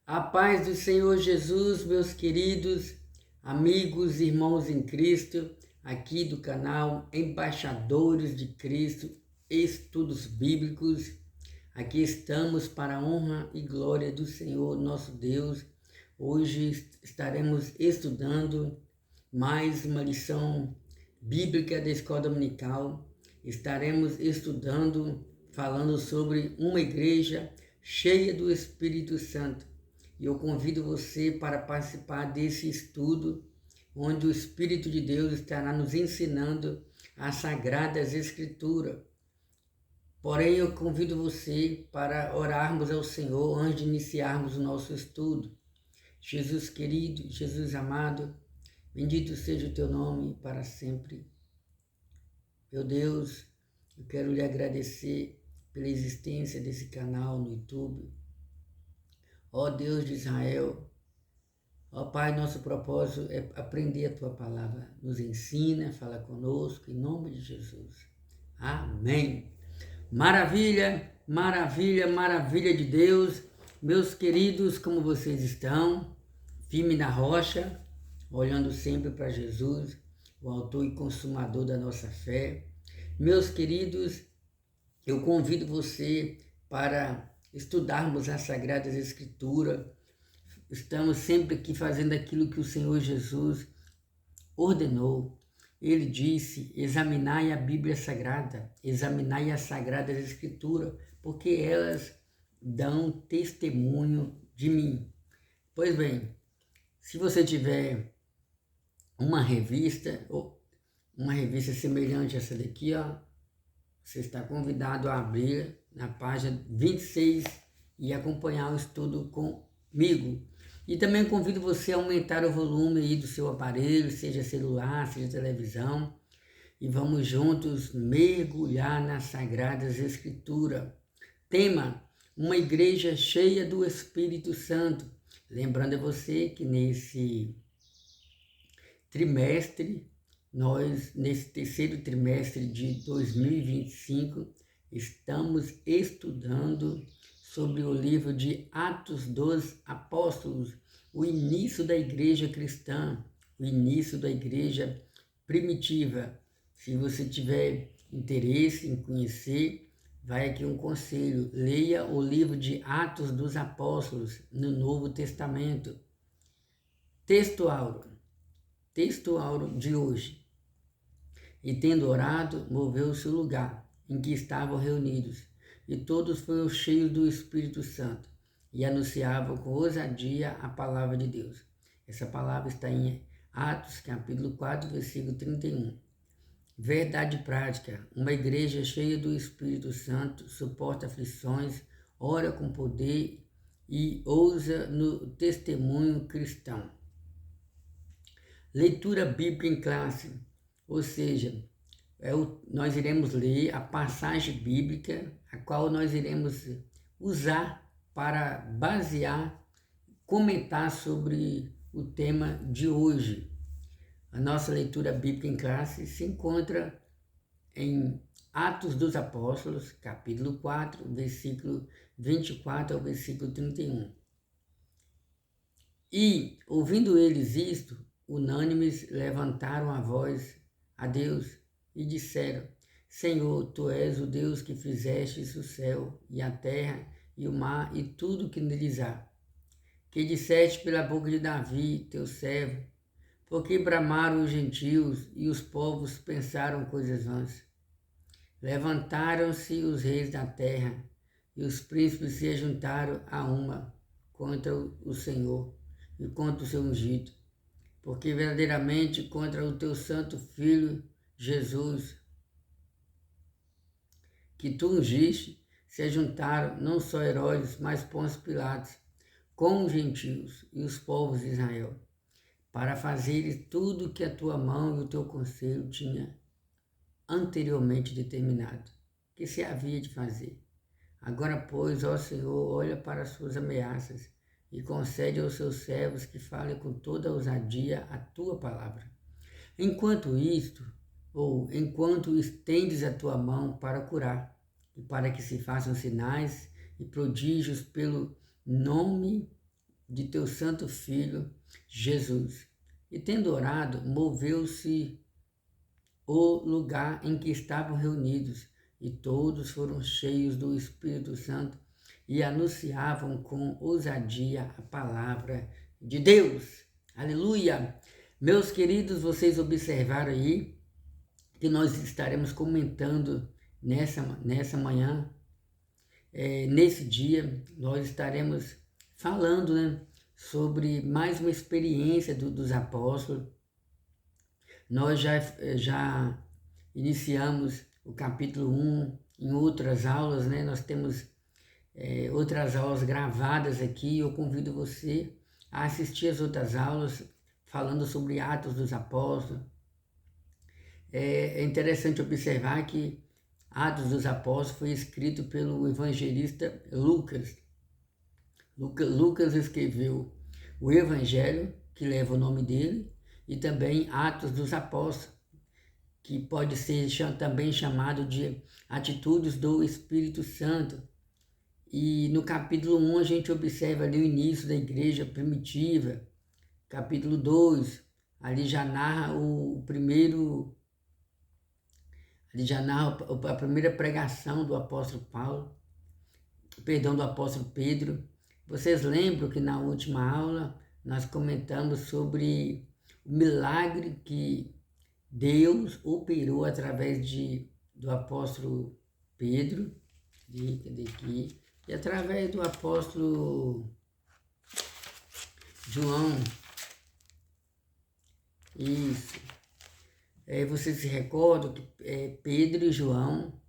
A paz do Senhor Jesus, meus queridos amigos, irmãos em Cristo, aqui do canal Embaixadores de Cristo, Estudos Bíblicos. Aqui estamos para a honra e glória do Senhor nosso Deus. Hoje estaremos estudando mais uma lição bíblica da Escola Dominical. Estaremos estudando, falando sobre uma igreja cheia do Espírito Santo. E eu convido você para participar desse estudo, onde o Espírito de Deus estará nos ensinando as Sagradas Escrituras. Porém, eu convido você para orarmos ao Senhor antes de iniciarmos o nosso estudo. Jesus querido, Jesus amado, bendito seja o teu nome para sempre. Meu Deus, eu quero lhe agradecer pela existência desse canal no YouTube. Ó Deus de Israel, ó Pai, nosso propósito é aprender a Tua Palavra. Nos ensina, fala conosco, em nome de Jesus. Amém. Maravilha, maravilha, maravilha de Deus. Meus queridos, como vocês estão? Firme na rocha, olhando sempre para Jesus, o autor e consumador da nossa fé. Meus queridos, eu convido você para estudarmos as Sagradas Escrituras. Estamos sempre aqui fazendo aquilo que o Senhor Jesus ordenou. Ele disse: examinai a Bíblia Sagrada, examinai as Sagradas Escrituras, porque elas dão testemunho de mim. Pois bem, se você tiver uma revista semelhante a essa daqui, ó, você está convidado a abrir na página 26 e acompanhar o estudo comigo. E também convido você a aumentar o volume aí do seu aparelho, seja celular, seja televisão, e vamos juntos mergulhar nas Sagradas Escrituras. Tema: uma igreja cheia do Espírito Santo. Lembrando a você que nesse trimestre, nesse terceiro trimestre de 2025, estamos estudando sobre o livro de Atos dos Apóstolos, o início da igreja cristã, o início da igreja primitiva. Se você tiver interesse em conhecer, vai aqui um conselho: leia o livro de Atos dos Apóstolos no Novo Testamento. Texto áureo de hoje. E tendo orado, moveu-se o lugar em que estavam reunidos, e todos foram cheios do Espírito Santo, e anunciavam com ousadia a palavra de Deus. Essa palavra está em Atos, capítulo 4, versículo 31. Verdade prática: uma igreja cheia do Espírito Santo suporta aflições, ora com poder e ousa no testemunho cristão. Leitura bíblica em classe, ou seja, nós iremos ler a passagem bíblica, a qual nós iremos usar para basear, comentar sobre o tema de hoje. A nossa leitura bíblica em classe se encontra em Atos dos Apóstolos, capítulo 4, versículo 24 ao versículo 31. E, ouvindo eles isto, unânimes levantaram a voz a Deus e disseram: Senhor, Tu és o Deus que fizestes o céu e a terra e o mar e tudo que neles há, que disseste pela boca de Davi, teu servo, porque bramaram os gentios e os povos pensaram coisas vãs. Levantaram-se os reis da terra e os príncipes se juntaram a uma contra o Senhor e contra o seu ungido, porque verdadeiramente contra o teu santo Filho Jesus, que tu ungiste, se juntaram não só Herodes, mas Pôncio Pilatos, com os gentios e os povos de Israel, para fazeres tudo o que a tua mão e o teu conselho tinha anteriormente determinado, que se havia de fazer. Agora, pois, ó Senhor, olha para as suas ameaças e concede aos seus servos que falem com toda ousadia a tua palavra. Enquanto estendes a tua mão para curar, e para que se façam sinais e prodígios pelo nome de teu santo Filho, Jesus. E tendo orado, moveu-se o lugar em que estavam reunidos, e todos foram cheios do Espírito Santo e anunciavam com ousadia a palavra de Deus. Aleluia! Meus queridos, vocês observaram aí que nós estaremos comentando nessa manhã, nesse dia, nós estaremos falando, né, sobre mais uma experiência dos apóstolos. Nós já iniciamos o capítulo 1 em outras aulas, né? Nós temos outras aulas gravadas aqui. Eu convido você a assistir as outras aulas falando sobre Atos dos Apóstolos. É interessante observar que Atos dos Apóstolos foi escrito pelo evangelista Lucas. Lucas escreveu o Evangelho, que leva o nome dele, e também Atos dos Apóstolos, que pode ser também chamado de Atitudes do Espírito Santo. E no capítulo 1 a gente observa ali o início da igreja primitiva. Capítulo 2, ali já narra a primeira pregação do apóstolo do apóstolo Pedro. Vocês lembram que na última aula nós comentamos sobre o milagre que Deus operou através do apóstolo Pedro, e através do apóstolo João. Isso. Vocês se recordam que Pedro e João,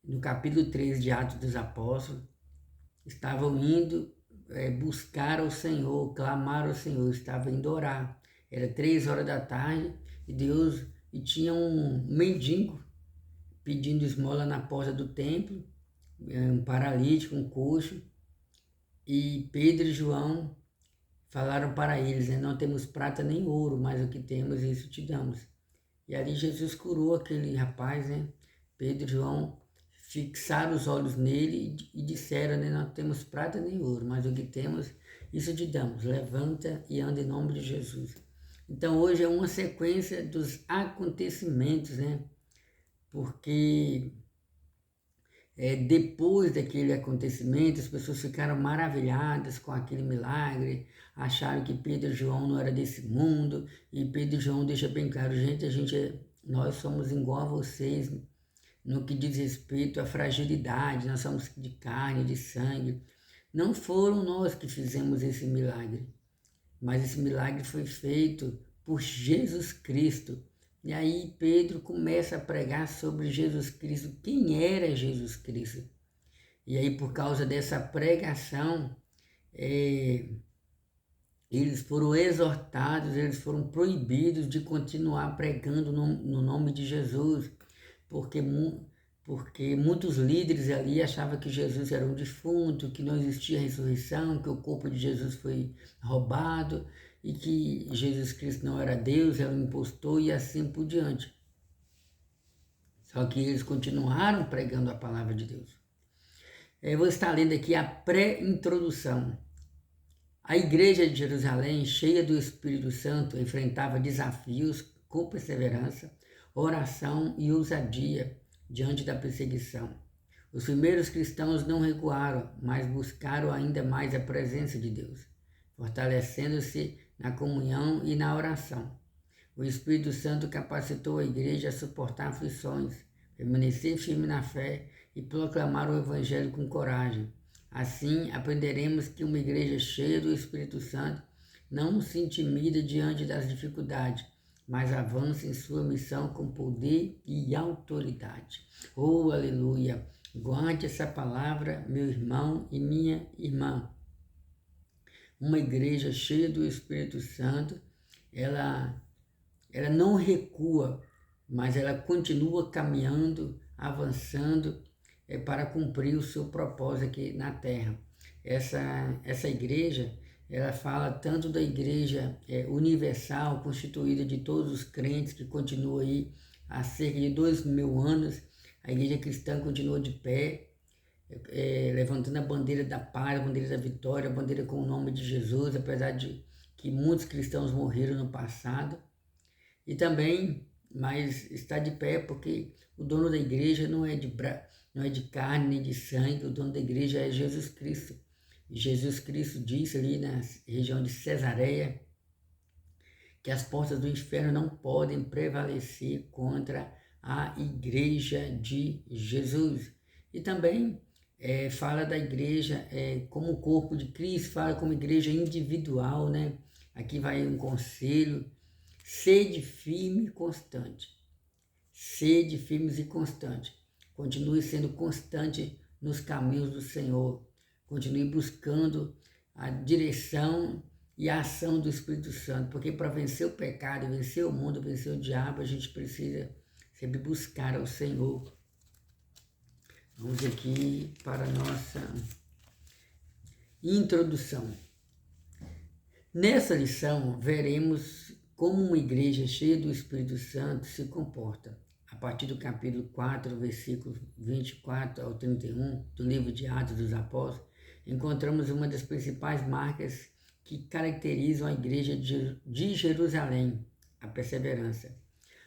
no capítulo 3 de Atos dos Apóstolos, estavam indo buscar ao Senhor, clamar ao Senhor, estavam indo orar. Era 3 horas da tarde e tinha um mendigo pedindo esmola na porta do templo, um paralítico, um coxo, e Pedro e João falaram para eles, né, não temos prata nem ouro, mas o que temos, isso te damos. E ali Jesus curou aquele rapaz, né? Pedro e João fixaram os olhos nele e disseram, né, não temos prata nem ouro, mas o que temos, isso te damos. Levanta e anda em nome de Jesus. Então hoje é uma sequência dos acontecimentos, né? Porque depois daquele acontecimento, as pessoas ficaram maravilhadas com aquele milagre, acharam que Pedro e João não era desse mundo, e Pedro e João deixa bem claro, nós somos igual a vocês no que diz respeito à fragilidade, nós somos de carne, de sangue. Não foram nós que fizemos esse milagre, mas esse milagre foi feito por Jesus Cristo. E aí Pedro começa a pregar sobre Jesus Cristo, quem era Jesus Cristo. E aí por causa dessa pregação, eles foram exortados, eles foram proibidos de continuar pregando no nome de Jesus, porque muitos líderes ali achavam que Jesus era um defunto, que não existia ressurreição, que o corpo de Jesus foi roubado, e que Jesus Cristo não era Deus, era um impostor e assim por diante. Só que eles continuaram pregando a palavra de Deus. Eu vou estar lendo aqui a pré-introdução. A igreja de Jerusalém, cheia do Espírito Santo, enfrentava desafios com perseverança, oração e ousadia diante da perseguição. Os primeiros cristãos não recuaram, mas buscaram ainda mais a presença de Deus, fortalecendo-se na comunhão e na oração. O Espírito Santo capacitou a igreja a suportar aflições, permanecer firme na fé e proclamar o Evangelho com coragem. Assim, aprenderemos que uma igreja cheia do Espírito Santo não se intimida diante das dificuldades, mas avança em sua missão com poder e autoridade. Oh, aleluia! Guarde essa palavra, meu irmão e minha irmã. Uma igreja cheia do Espírito Santo, ela não recua, mas ela continua caminhando, avançando para cumprir o seu propósito aqui na terra. Essa igreja, ela fala tanto da igreja universal, constituída de todos os crentes, que continua aí há cerca de 2000 anos, a igreja cristã continua de pé, levantando a bandeira da paz, a bandeira da vitória, a bandeira com o nome de Jesus, apesar de que muitos cristãos morreram no passado. E também, mas está de pé porque o dono da igreja não é de carne nem de sangue, o dono da igreja é Jesus Cristo. E Jesus Cristo disse ali na região de Cesareia que as portas do inferno não podem prevalecer contra a igreja de Jesus. E também fala da igreja como o corpo de Cristo, fala como igreja individual, né? Aqui vai um conselho: sede firme e constante. Sede firmes e constante. Continue sendo constante nos caminhos do Senhor. Continue buscando a direção e a ação do Espírito Santo, porque para vencer o pecado, vencer o mundo, vencer o diabo, a gente precisa sempre buscar ao Senhor. Vamos aqui para a nossa introdução. Nessa lição, veremos como uma igreja cheia do Espírito Santo se comporta. A partir do capítulo 4, versículos 24 ao 31 do livro de Atos dos Apóstolos, encontramos uma das principais marcas que caracterizam a igreja de Jerusalém, a perseverança.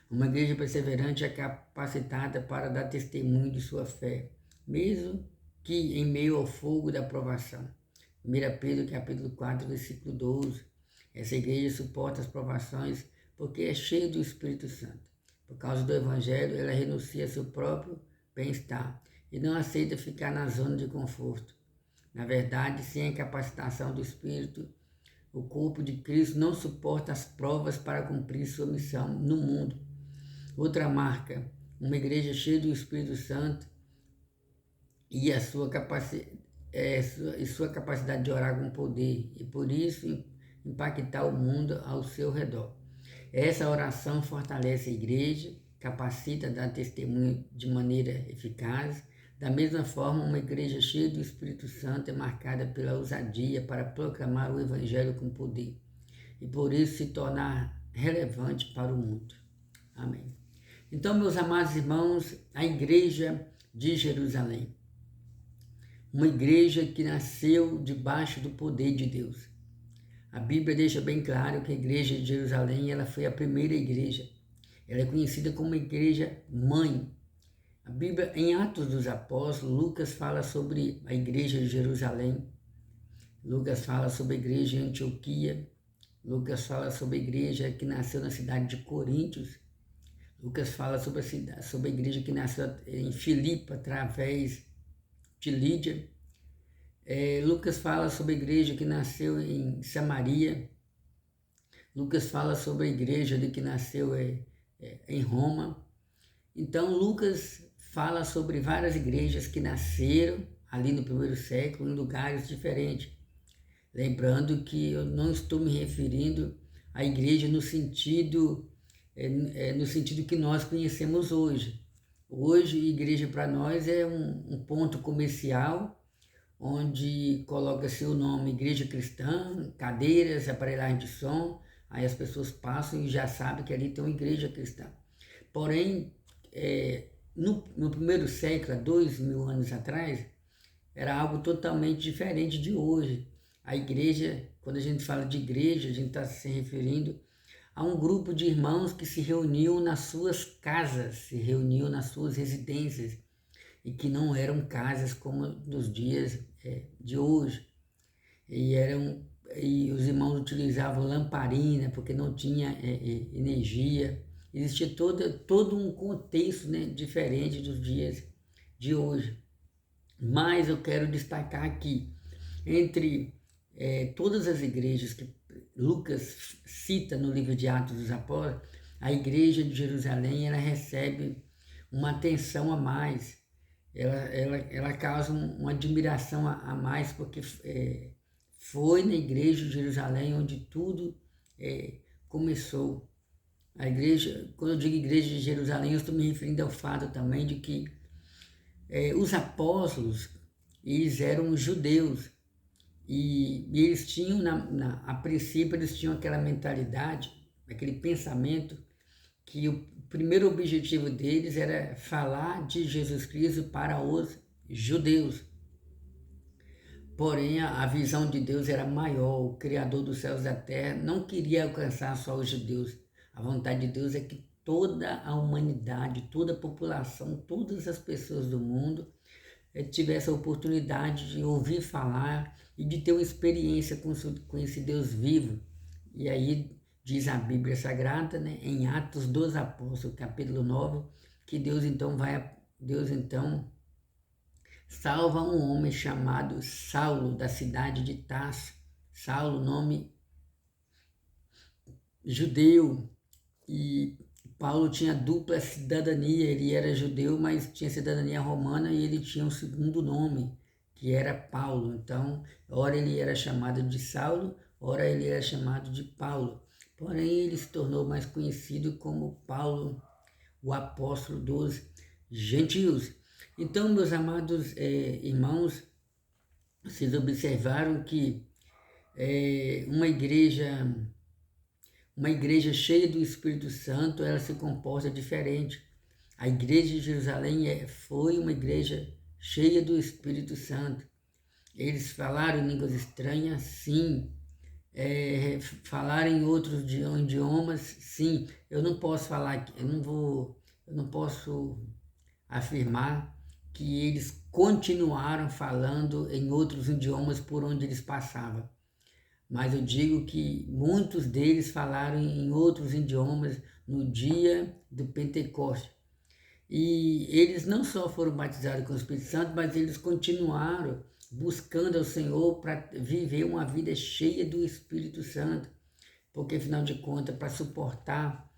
Uma igreja perseverante é capacitada para dar testemunho de sua fé, mesmo que em meio ao fogo da provação. 1 Pedro capítulo 4, versículo 12. Essa igreja suporta as provações porque é cheia do Espírito Santo. Por causa do Evangelho, ela renuncia a seu próprio bem-estar e não aceita ficar na zona de conforto. Na verdade, sem a capacitação do Espírito, o corpo de Cristo não suporta as provas para cumprir sua missão no mundo. Outra marca, uma igreja cheia do Espírito Santo e sua capacidade de orar com poder e por isso impactar o mundo ao seu redor. Essa oração fortalece a igreja, capacita a dar testemunho de maneira eficaz. Da mesma forma, uma igreja cheia do Espírito Santo é marcada pela ousadia para proclamar o Evangelho com poder e por isso se tornar relevante para o mundo. Amém. Então, meus amados irmãos, a igreja de Jerusalém, uma igreja que nasceu debaixo do poder de Deus. A Bíblia deixa bem claro que a igreja de Jerusalém ela foi a primeira igreja. Ela é conhecida como igreja mãe. A Bíblia, em Atos dos Apóstolos, Lucas fala sobre a igreja de Jerusalém. Lucas fala sobre a igreja em Antioquia. Lucas fala sobre a igreja que nasceu na cidade de Coríntios. Lucas fala sobre a igreja que nasceu em Filipe através de Lídia. Lucas fala sobre a igreja que nasceu em Samaria. Lucas fala sobre a igreja que nasceu em Roma. Então, Lucas fala sobre várias igrejas que nasceram ali no primeiro século em lugares diferentes. Lembrando que eu não estou me referindo à igreja no sentido que nós conhecemos hoje. Hoje, igreja para nós é um ponto comercial onde coloca seu nome igreja cristã, cadeiras, aparelhagem de som, aí as pessoas passam e já sabem que ali tem uma igreja cristã. Porém, no primeiro século, há 2000 anos atrás, era algo totalmente diferente de hoje. A igreja, quando a gente fala de igreja, a gente está se referindo a um grupo de irmãos que se reuniam nas suas casas, se reuniam nas suas residências, e que não eram casas como nos dias de hoje. E os irmãos utilizavam lamparina, porque não tinha energia. Existia todo um contexto, né, diferente dos dias de hoje. Mas eu quero destacar aqui, entre todas as igrejas que Lucas cita no livro de Atos dos Apóstolos, a igreja de Jerusalém ela recebe uma atenção a mais. Ela causa uma admiração a mais, porque foi na igreja de Jerusalém onde tudo começou. A igreja, quando eu digo igreja de Jerusalém, eu estou me referindo ao fato também de que os apóstolos, eles eram judeus e eles tinham, a princípio, eles tinham aquela mentalidade, aquele pensamento que o primeiro objetivo deles era falar de Jesus Cristo para os judeus. Porém, a visão de Deus era maior. O Criador dos céus e da terra não queria alcançar só os judeus. A vontade de Deus é que toda a humanidade, toda a população, todas as pessoas do mundo tivesse a oportunidade de ouvir falar e de ter uma experiência com esse Deus vivo. E aí diz a Bíblia Sagrada, né, em Atos dos Apóstolos, capítulo 9, que Deus então salva um homem chamado Saulo, da cidade de Tarso. Saulo, nome judeu, e Paulo tinha dupla cidadania, ele era judeu, mas tinha cidadania romana, e ele tinha um segundo nome, que era Paulo. Então, ora ele era chamado de Saulo, ora ele era chamado de Paulo. Porém, ele se tornou mais conhecido como Paulo, o apóstolo dos gentios. Então, meus amados irmãos, vocês observaram que uma igreja cheia do Espírito Santo, ela se comporta diferente. A igreja de Jerusalém foi uma igreja cheia do Espírito Santo. Eles falaram em línguas estranhas, sim. Falaram em outros idiomas, sim. Eu não posso afirmar que eles continuaram falando em outros idiomas por onde eles passavam. Mas eu digo que muitos deles falaram em outros idiomas no dia do Pentecostes. E eles não só foram batizados com o Espírito Santo, mas eles continuaram buscando ao Senhor para viver uma vida cheia do Espírito Santo. Porque, afinal de contas, para suportar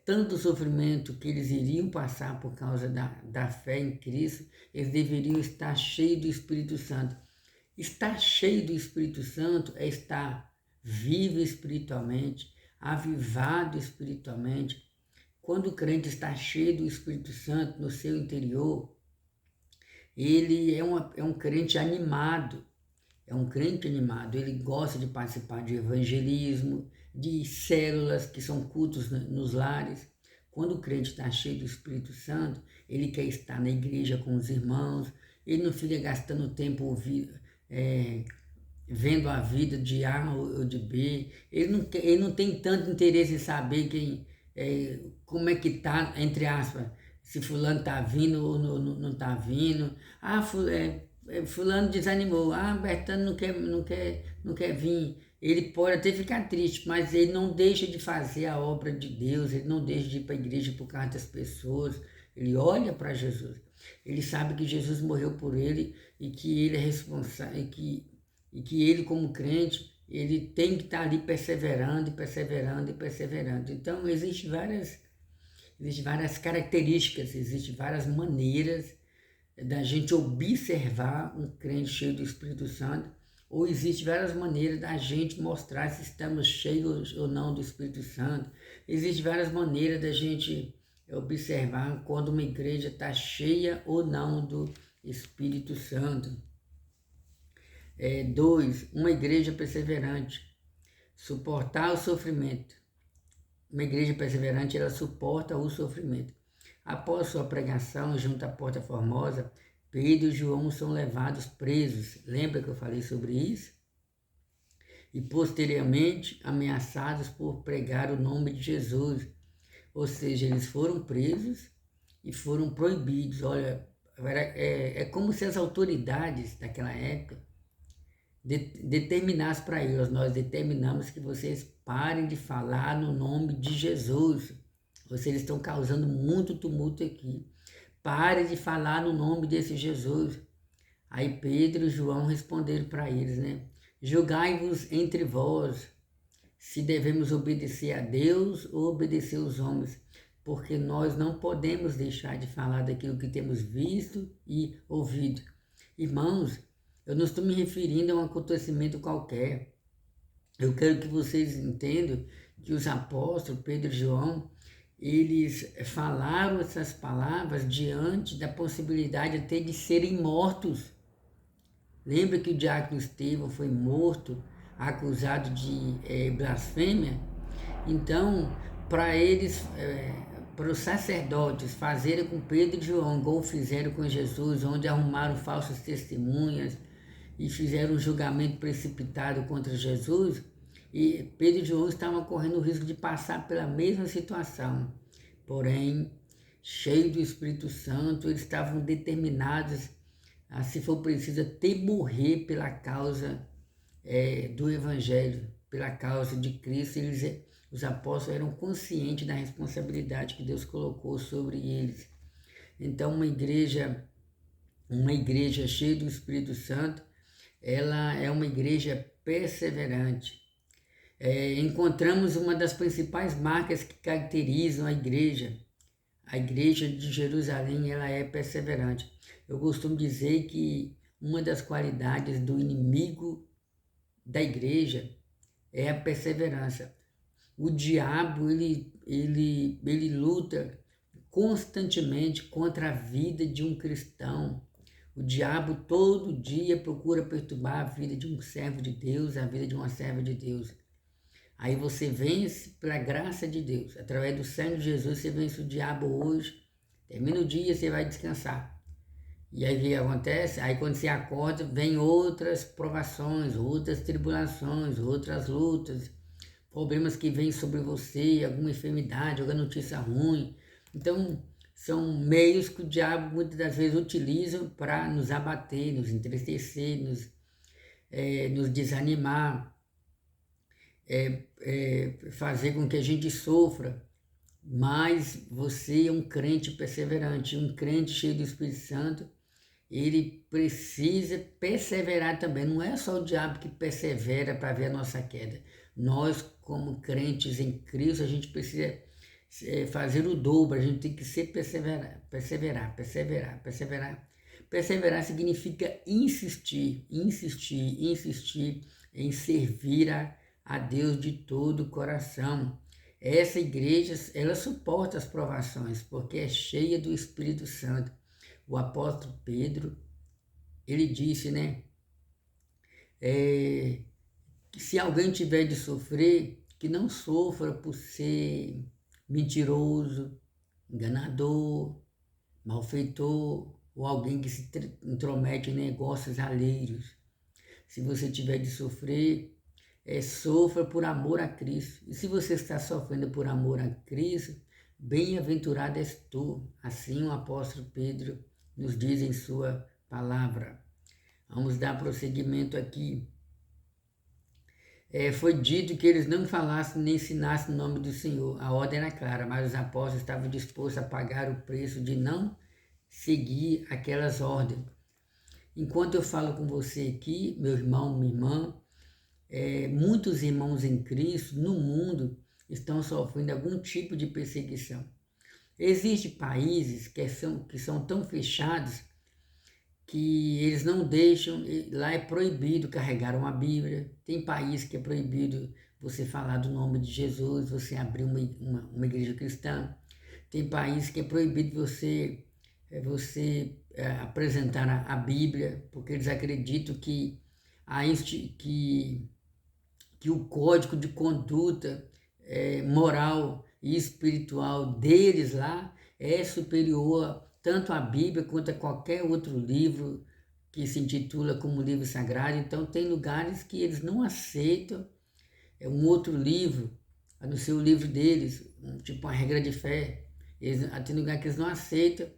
tanto sofrimento que eles iriam passar por causa da fé em Cristo, eles deveriam estar cheios do Espírito Santo. Estar cheio do Espírito Santo é estar vivo espiritualmente, avivado espiritualmente. Quando o crente está cheio do Espírito Santo no seu interior, ele é um crente animado. É um crente animado, ele gosta de participar de evangelismo, de células, que são cultos nos lares. Quando o crente está cheio do Espírito Santo, ele quer estar na igreja com os irmãos, ele não fica gastando tempo vendo a vida de A ou de B, ele não tem tanto interesse em saber como é que está, entre aspas, se fulano está vindo ou não está vindo. Fulano desanimou, Bertano não quer vir. Ele pode até ficar triste, mas ele não deixa de fazer a obra de Deus, ele não deixa de ir para a igreja por causa das pessoas, ele olha para Jesus. Ele sabe que Jesus morreu por ele e que ele é responsável, e que ele, como crente, ele tem que estar ali perseverando. Então, existem várias características, existem várias maneiras da gente observar um crente cheio do Espírito Santo, ou existem várias maneiras da gente mostrar se estamos cheios ou não do Espírito Santo. Existem várias maneiras da gente observar quando uma igreja está cheia ou não do Espírito Santo. 2. Uma igreja perseverante. Suportar o sofrimento. Uma igreja perseverante, ela suporta o sofrimento. Após sua pregação junto à Porta Formosa, Pedro e João são levados presos. Lembra que eu falei sobre isso? E posteriormente ameaçados por pregar o nome de Jesus. Ou seja, eles foram presos e foram proibidos. Olha, é como se as autoridades daquela época determinassem para eles: nós determinamos que vocês parem de falar no nome de Jesus. Vocês estão causando muito tumulto aqui. Parem de falar no nome desse Jesus. Aí Pedro e João responderam para eles, né? Julgai-vos entre vós, se devemos obedecer a Deus ou obedecer aos homens, porque nós não podemos deixar de falar daquilo que temos visto e ouvido. Irmãos, eu não estou me referindo a um acontecimento qualquer. Eu quero que vocês entendam que os apóstolos, Pedro e João, eles falaram essas palavras diante da possibilidade até de serem mortos. Lembra que o diácono Estevão foi morto, acusado de blasfêmia? Então, para os sacerdotes fazerem com Pedro e João, igual fizeram com Jesus, onde arrumaram falsas testemunhas, e fizeram um julgamento precipitado contra Jesus, e Pedro e João estavam correndo o risco de passar pela mesma situação. Porém, cheios do Espírito Santo, eles estavam determinados a, se for preciso, até morrer pela causa do Evangelho, pela causa de Cristo. Os apóstolos eram conscientes da responsabilidade que Deus colocou sobre eles. Então, uma igreja cheia do Espírito Santo, ela é uma igreja perseverante. Encontramos uma das principais marcas que caracterizam a igreja. A igreja de Jerusalém, ela é perseverante. Eu costumo dizer que uma das qualidades do inimigo da igreja é a perseverança. O diabo, ele luta constantemente contra a vida de um cristão. O diabo todo dia procura perturbar a vida de um servo de Deus, a vida de uma serva de Deus. Aí você vence pela graça de Deus. Através do sangue de Jesus, você vence o diabo hoje. Termina o dia, você vai descansar. E aí o que acontece? Aí quando você acorda, vem outras provações, outras tribulações, outras lutas, problemas que vêm sobre você, alguma enfermidade, alguma notícia ruim. Então, são meios que o diabo muitas das vezes utiliza para nos abater, nos entristecer, nos desanimar, fazer com que a gente sofra. Mas você é um crente perseverante, um crente cheio do Espírito Santo, ele precisa perseverar também. Não é só o diabo que persevera para ver a nossa queda. Nós, como crentes em Cristo, a gente precisa fazer o dobro, a gente tem que perseverar. Perseverar significa insistir em servir a Deus de todo o coração. Essa igreja, ela suporta as provações, porque é cheia do Espírito Santo. O apóstolo Pedro, ele disse, que se alguém tiver de sofrer, que não sofra por ser mentiroso, enganador, malfeitor, ou alguém que se intromete em negócios alheios. Se você tiver de sofrer, sofra por amor a Cristo. E se você está sofrendo por amor a Cristo, bem-aventurado és tu. Assim o apóstolo Pedro nos diz em sua palavra. Vamos dar prosseguimento aqui. Foi dito que eles não falassem nem ensinassem o nome do Senhor. A ordem era clara, mas os apóstolos estavam dispostos a pagar o preço de não seguir aquelas ordens. Enquanto eu falo com você aqui, meu irmão, minha irmã, muitos irmãos em Cristo no mundo estão sofrendo algum tipo de perseguição. Existem países que são tão fechados que eles não deixam, lá é proibido carregar uma Bíblia. Tem país que é proibido você falar do nome de Jesus, você abrir uma igreja cristã. Tem país que é proibido você apresentar a Bíblia, porque eles acreditam que o código de conduta moral e espiritual deles lá é superior tanto à Bíblia quanto a qualquer outro livro que se intitula como livro sagrado. Então tem lugares que eles não aceitam um outro livro, a não ser o livro deles, tipo uma regra de fé. Tem lugar que eles não aceitam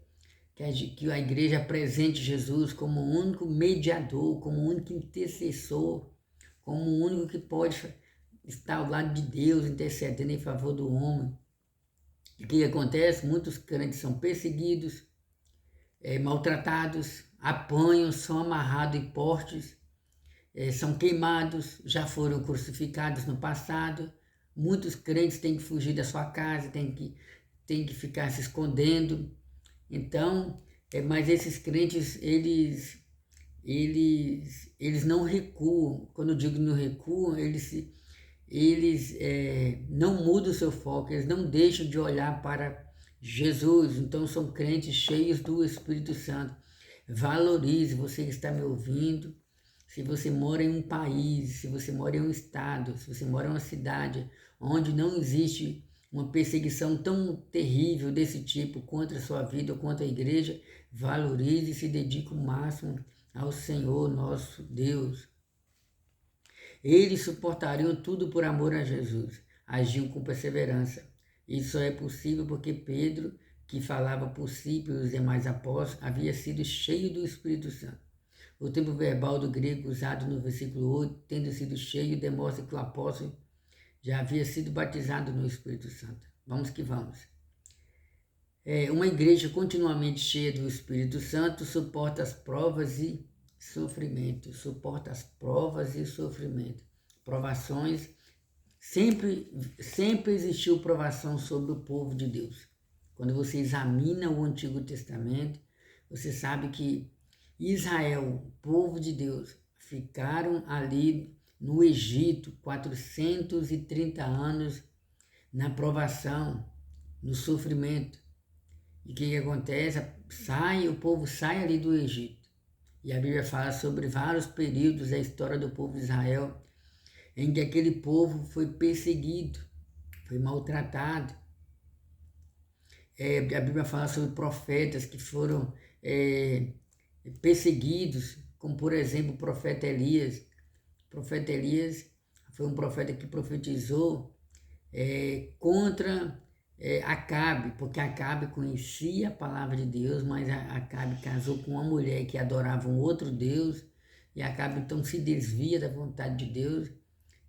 que a igreja apresente Jesus como o único mediador, como o único intercessor, como o único que pode estar ao lado de Deus, intercedendo em favor do homem. E o que acontece? Muitos crentes são perseguidos, maltratados, apanham, são amarrados em postes, são queimados, já foram crucificados no passado. Muitos crentes têm que fugir da sua casa, têm que ficar se escondendo. Então, mas esses crentes, eles não recuam. Quando eu digo não recuam, eles não mudam o seu foco, eles não deixam de olhar para Jesus. Então são crentes cheios do Espírito Santo. Valorize, você que está me ouvindo, se você mora em um país, se você mora em um estado, se você mora em uma cidade onde não existe uma perseguição tão terrível desse tipo contra a sua vida ou contra a igreja, valorize e se dedique o máximo ao Senhor nosso Deus. Eles suportariam tudo por amor a Jesus, agiam com perseverança. Isso só é possível porque Pedro, que falava por si e pelos demais apóstolos, havia sido cheio do Espírito Santo. O tempo verbal do grego usado no versículo 8, tendo sido cheio, demonstra que o apóstolo já havia sido batizado no Espírito Santo. Vamos que vamos. Uma igreja continuamente cheia do Espírito Santo suporta as provas e sofrimento. Suporta as provas e sofrimento. Provações. Sempre existiu provação sobre o povo de Deus. Quando você examina o Antigo Testamento, você sabe que Israel, o povo de Deus, ficaram ali no Egito 430 anos na provação, no sofrimento. E o que acontece? O povo sai ali do Egito. E a Bíblia fala sobre vários períodos da história do povo de Israel em que aquele povo foi perseguido, foi maltratado. A Bíblia fala sobre profetas que foram perseguidos, como por exemplo o profeta Elias. O profeta Elias foi um profeta que profetizou contra Acabe, porque Acabe conhecia a palavra de Deus, mas Acabe casou com uma mulher que adorava um outro Deus, e Acabe então se desvia da vontade de Deus,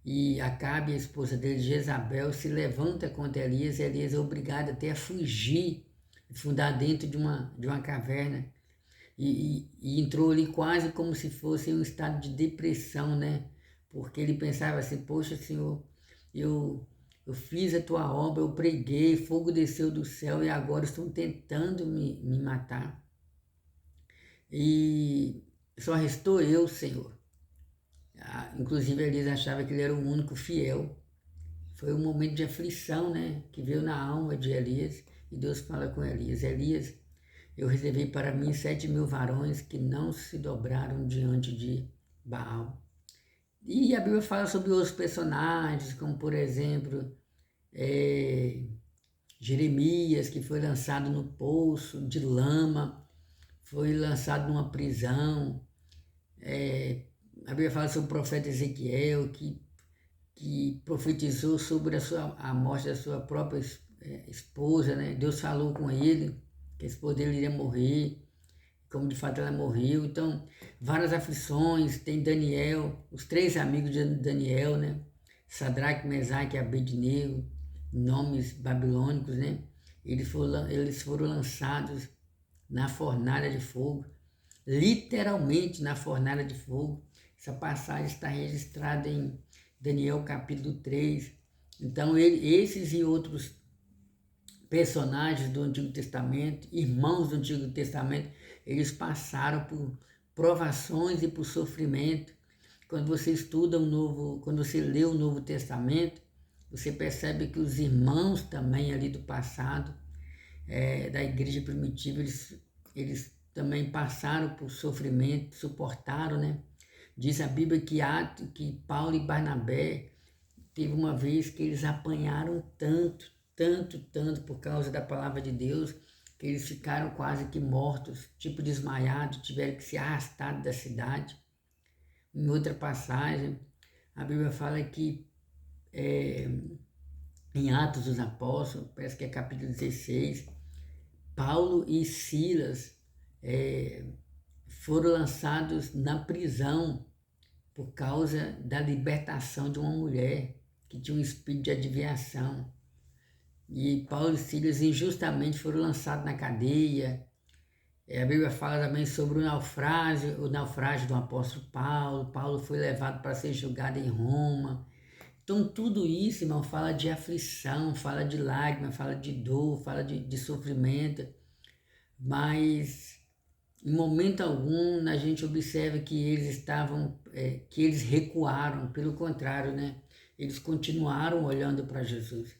e Acabe, a esposa dele, Jezabel, se levanta contra Elias, e Elias é obrigado até a fugir, fundar dentro de uma caverna, e entrou ali quase como se fosse em um estado de depressão, né? Porque ele pensava assim, poxa, Senhor, eu fiz a tua obra, eu preguei, fogo desceu do céu e agora estão tentando me matar. E só restou eu, Senhor. Inclusive, Elias achava que ele era o único fiel. Foi um momento de aflição, né? Que veio na alma de Elias. E Deus fala com Elias, Elias, eu reservei para mim 7.000 varões que não se dobraram diante de Baal. E a Bíblia fala sobre outros personagens, como por exemplo, Jeremias, que foi lançado no poço de lama, foi lançado numa prisão. A Bíblia fala sobre o profeta Ezequiel, que profetizou sobre a morte da sua própria esposa, né? Deus falou com ele que a esposa dele iria morrer, como de fato ela morreu. Então, várias aflições. Tem Daniel, os 3 amigos de Daniel, né? Sadraque, Mesaque e Abednego, nomes babilônicos, né? Eles foram lançados na fornalha de fogo, literalmente na fornalha de fogo. Essa passagem está registrada em Daniel capítulo 3. Então, esses e outros personagens do Antigo Testamento, irmãos do Antigo Testamento, eles passaram por provações e por sofrimento. Quando você estuda quando você lê o Novo Testamento, você percebe que os irmãos também ali do passado, da igreja primitiva, eles também passaram por sofrimento, suportaram, né? Diz a Bíblia que Paulo e Barnabé, teve uma vez que eles apanharam tanto por causa da palavra de Deus, que eles ficaram quase que mortos, tipo desmaiados, tiveram que ser arrastados da cidade. Em outra passagem, a Bíblia fala que em Atos dos Apóstolos, parece que é capítulo 16, Paulo e Silas foram lançados na prisão por causa da libertação de uma mulher que tinha um espírito de adivinhação. E Paulo e Silas injustamente foram lançados na cadeia. A Bíblia fala também sobre o naufrágio do apóstolo Paulo. Paulo foi levado para ser julgado em Roma. Então tudo isso, irmão, fala de aflição, fala de lágrima, fala de dor, fala de sofrimento. Mas em momento algum a gente observa que que eles recuaram, pelo contrário, né? Eles continuaram olhando para Jesus.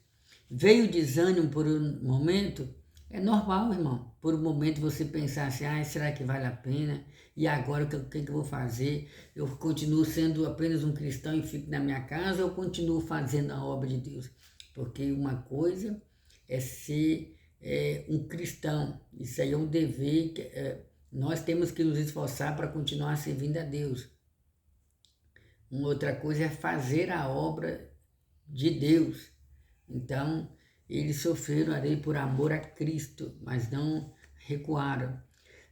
Veio desânimo por um momento? É normal, irmão. Por um momento você pensar assim, será que vale a pena? E agora o que eu vou fazer? Eu continuo sendo apenas um cristão e fico na minha casa ou eu continuo fazendo a obra de Deus? Porque uma coisa é ser um cristão. Isso aí é um dever nós temos que nos esforçar para continuar servindo a Deus. Uma outra coisa é fazer a obra de Deus. Então, eles sofreram ali por amor a Cristo, mas não recuaram.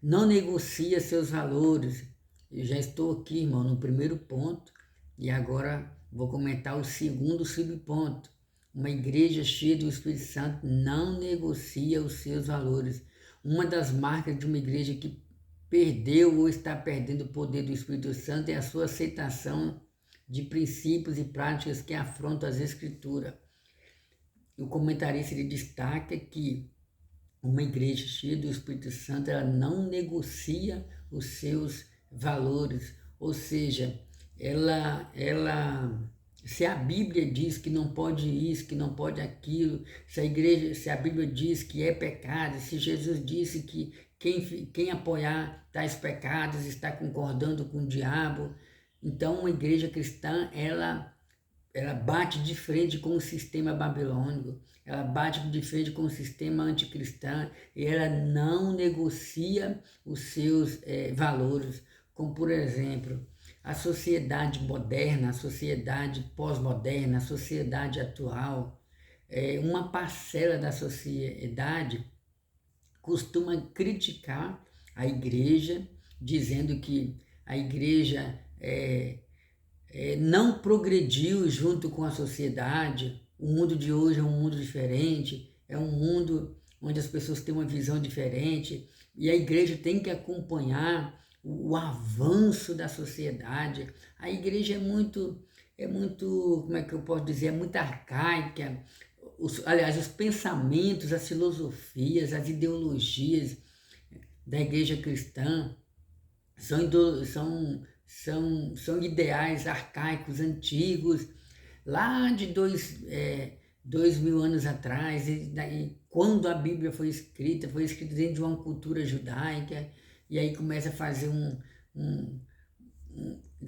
Não negocia seus valores. Eu já estou aqui, irmão, no primeiro ponto, e agora vou comentar o segundo subponto. Uma igreja cheia do Espírito Santo não negocia os seus valores. Uma das marcas de uma igreja que perdeu ou está perdendo o poder do Espírito Santo é a sua aceitação de princípios e práticas que afrontam as Escrituras. O comentarista ele destaca que uma igreja cheia do Espírito Santo ela não negocia os seus valores, ou seja, se a Bíblia diz que não pode isso, que não pode aquilo, se a Bíblia diz que é pecado, se Jesus disse que quem apoiar tais pecados está concordando com o diabo, então uma igreja cristã ela bate de frente com o sistema babilônico, ela bate de frente com o sistema anticristão e ela não negocia os seus valores, como por exemplo, a sociedade moderna, a sociedade pós-moderna, a sociedade atual, uma parcela da sociedade costuma criticar a igreja, dizendo que a igreja não progrediu junto com a sociedade. O mundo de hoje é um mundo diferente, é um mundo onde as pessoas têm uma visão diferente e a igreja tem que acompanhar o avanço da sociedade. A igreja é muito, como é que eu posso dizer, é muito arcaica. Aliás, os pensamentos, as filosofias, as ideologias da igreja cristã são ideais arcaicos, antigos, lá de 2000 anos atrás, quando a Bíblia foi escrita dentro de uma cultura judaica, e aí começa a fazer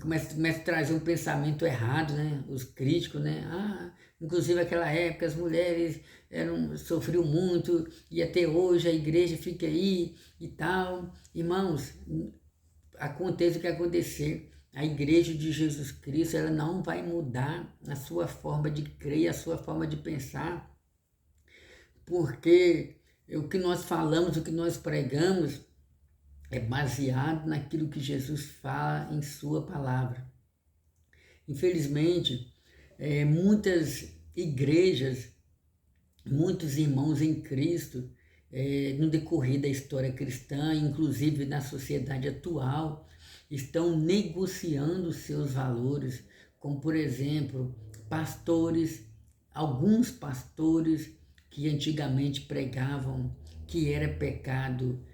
começa a trazer um pensamento errado, né? Os críticos, né? Inclusive naquela época as mulheres sofriam muito e até hoje a igreja fica aí e tal. Irmãos, aconteça o que acontecer, a igreja de Jesus Cristo ela não vai mudar a sua forma de crer, a sua forma de pensar, porque o que nós falamos, o que nós pregamos é baseado naquilo que Jesus fala em sua palavra. Infelizmente, muitas igrejas, muitos irmãos em Cristo, no decorrer da história cristã, inclusive na sociedade atual, estão negociando seus valores, como por exemplo, alguns pastores que antigamente pregavam que era pecado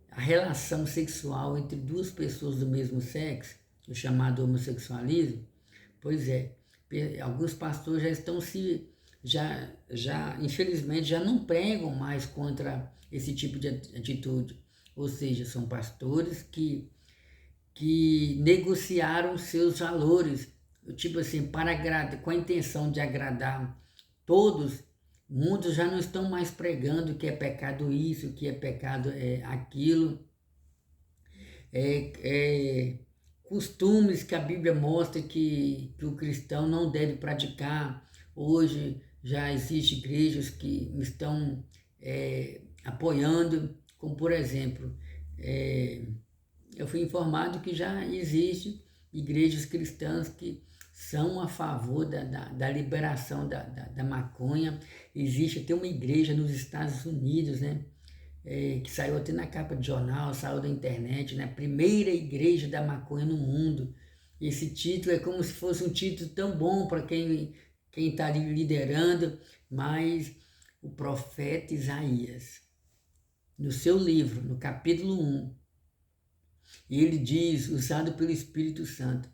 a relação sexual entre duas pessoas do mesmo sexo, o chamado homossexualismo. Pois é, alguns pastores já estão infelizmente já não pregam mais contra esse tipo de atitude, ou seja, são pastores que negociaram seus valores, tipo assim, com a intenção de agradar todos. Muitos já não estão mais pregando que é pecado isso, que é pecado aquilo, costumes que a Bíblia mostra que o cristão não deve praticar. Hoje já existem igrejas que estão apoiando, como por exemplo, eu fui informado que já existem igrejas cristãs que são a favor da liberação da maconha. Existe até uma igreja nos Estados Unidos, né? Que saiu até na capa de jornal, saiu da internet, né? Primeira igreja da maconha no mundo. Esse título é como se fosse um título tão bom para quem está ali liderando, mas o profeta Isaías, no seu livro, no capítulo 1, ele diz, usado pelo Espírito Santo: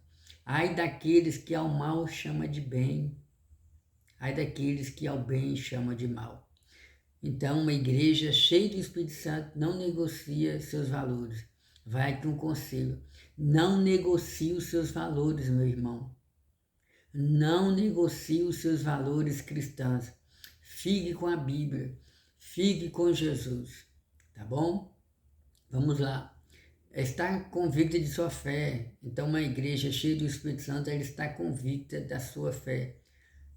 ai daqueles que ao mal chama de bem, ai daqueles que ao bem chama de mal. Então, uma igreja cheia do Espírito Santo não negocia seus valores. Vai aqui um conselho: não negocie os seus valores, meu irmão. Não negocie os seus valores cristãos. Fique com a Bíblia, fique com Jesus, tá bom? Vamos lá. Está convicta de sua fé. Então, uma igreja cheia do Espírito Santo, ela está convicta da sua fé.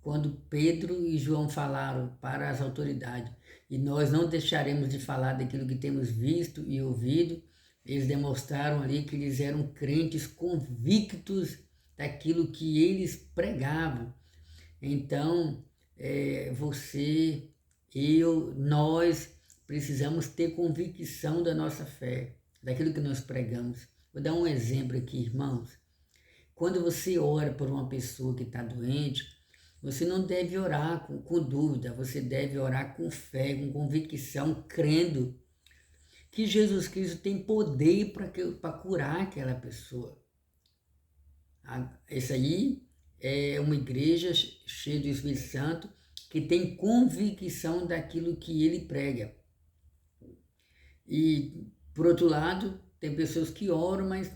Quando Pedro e João falaram para as autoridades, e nós não deixaremos de falar daquilo que temos visto e ouvido, eles demonstraram ali que eles eram crentes convictos daquilo que eles pregavam. Então, você, eu, nós precisamos ter convicção da nossa fé, daquilo que nós pregamos. Vou dar um exemplo aqui, irmãos. Quando você ora por uma pessoa que está doente, você não deve orar com dúvida, você deve orar com fé, com convicção, crendo que Jesus Cristo tem poder para curar aquela pessoa. Essa aí é uma igreja cheia do Espírito Santo que tem convicção daquilo que ele prega. E, por outro lado, tem pessoas que oram, mas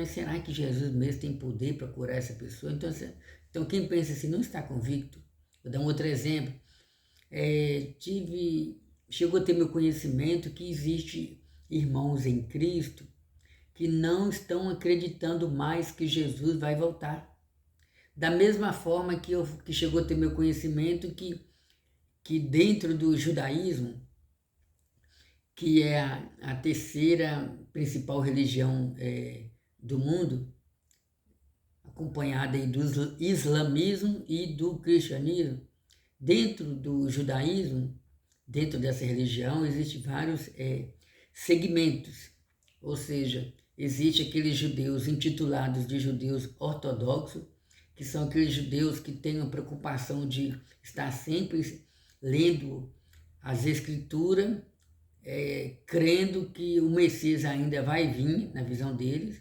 será que Jesus mesmo tem poder para curar essa pessoa? Então quem pensa assim não está convicto. Vou dar um outro exemplo. Chegou a ter meu conhecimento que existe irmãos em Cristo que não estão acreditando mais que Jesus vai voltar. Da mesma forma que chegou a ter meu conhecimento que dentro do judaísmo, que é a terceira principal religião do mundo, acompanhada aí do islamismo e do cristianismo, dentro do judaísmo, dentro dessa religião, existem vários segmentos, ou seja, existem aqueles judeus intitulados de judeus ortodoxos, que são aqueles judeus que têm a preocupação de estar sempre lendo as escrituras, crendo que o Messias ainda vai vir, na visão deles.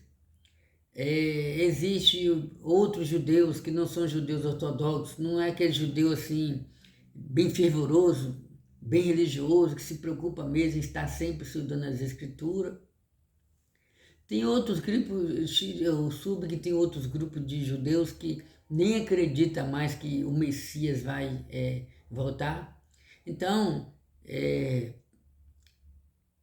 Existem outros judeus que não são judeus ortodoxos, não é aquele judeu assim, bem fervoroso, bem religioso, que se preocupa mesmo em estar sempre estudando as escrituras. Tem outros grupos, eu soube que tem outros grupos de judeus que nem acreditam mais que o Messias vai voltar. Então,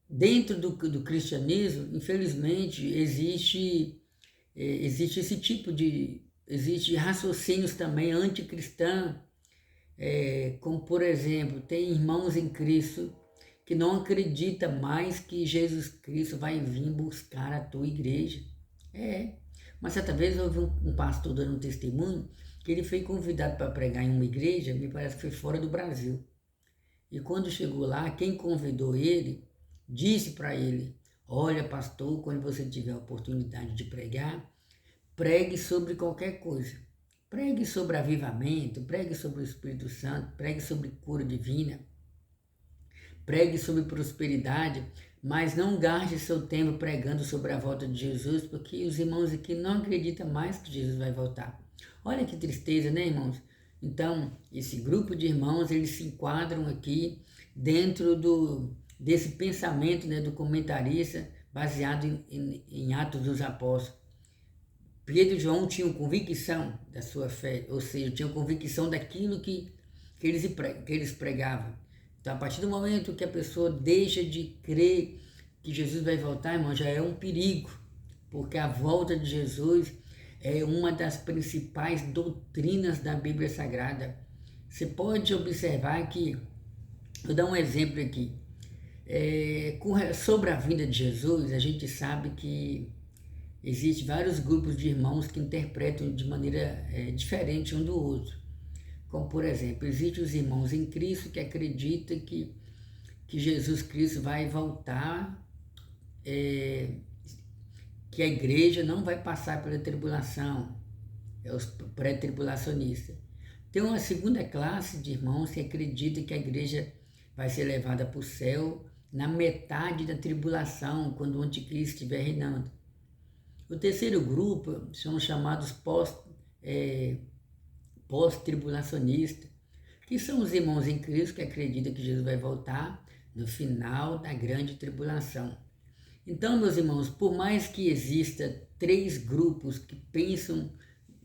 dentro do cristianismo, infelizmente, existe esse tipo existe raciocínios também anticristãos, como por exemplo, tem irmãos em Cristo que não acredita mais que Jesus Cristo vai vir buscar a tua igreja. Mas certa vez eu ouvi um pastor dando um testemunho que ele foi convidado para pregar em uma igreja, me parece que foi fora do Brasil. E quando chegou lá, quem convidou ele disse para ele: olha, pastor, quando você tiver a oportunidade de pregar, pregue sobre qualquer coisa. Pregue sobre avivamento, pregue sobre o Espírito Santo, pregue sobre cura divina, pregue sobre prosperidade, mas não gaste seu tempo pregando sobre a volta de Jesus, porque os irmãos aqui não acreditam mais que Jesus vai voltar. Olha que tristeza, né, irmãos? Então, esse grupo de irmãos, eles se enquadram aqui dentro desse pensamento, né, do comentarista, baseado em Atos dos Apóstolos. Pedro e João tinham convicção da sua fé, ou seja, tinham convicção daquilo que eles pregavam. Então, a partir do momento que a pessoa deixa de crer que Jesus vai voltar, irmão, já é um perigo, porque a volta de Jesus é uma das principais doutrinas da Bíblia Sagrada. Você pode observar que, vou dar um exemplo aqui, sobre a vinda de Jesus, a gente sabe que existem vários grupos de irmãos que interpretam de maneira diferente um do outro. Como, por exemplo, existem os irmãos em Cristo que acreditam que Jesus Cristo vai voltar, que a igreja não vai passar pela tribulação, os pré-tribulacionistas. Tem uma segunda classe de irmãos que acreditam que a igreja vai ser levada para o céu na metade da tribulação, quando o anticristo estiver reinando. O terceiro grupo são chamados pós-tribulacionistas, que são os irmãos em Cristo que acreditam que Jesus vai voltar no final da grande tribulação. Então, meus irmãos, por mais que exista 3 grupos que pensam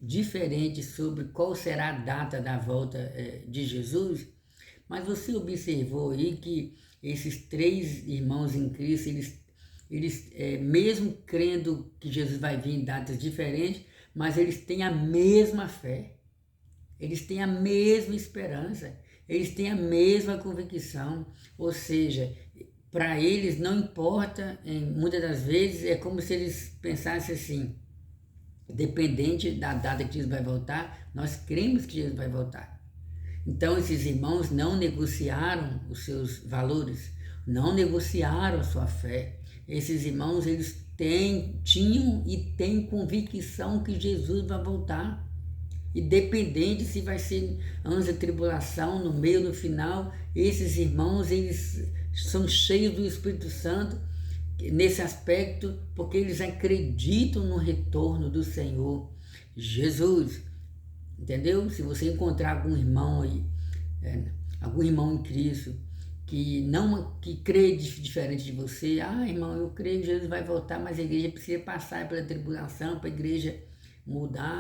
diferente sobre qual será a data da volta de Jesus, mas você observou aí que esses 3 irmãos em Cristo, eles, mesmo crendo que Jesus vai vir em datas diferentes, mas eles têm a mesma fé, eles têm a mesma esperança, eles têm a mesma convicção, ou seja, para eles não importa, muitas das vezes é como se eles pensassem assim, dependente da data que Jesus vai voltar, nós cremos que Jesus vai voltar. Então esses irmãos não negociaram os seus valores, não negociaram a sua fé. Esses irmãos, eles tinham e têm convicção que Jesus vai voltar. Independente se vai ser anos de tribulação, no meio, no final, esses irmãos, eles são cheios do Espírito Santo nesse aspecto, porque eles acreditam no retorno do Senhor Jesus. Entendeu? Se você encontrar algum irmão aí, algum irmão em Cristo, que crê diferente de você, irmão, eu creio que Jesus vai voltar, mas a igreja precisa passar pela tribulação, para a igreja mudar.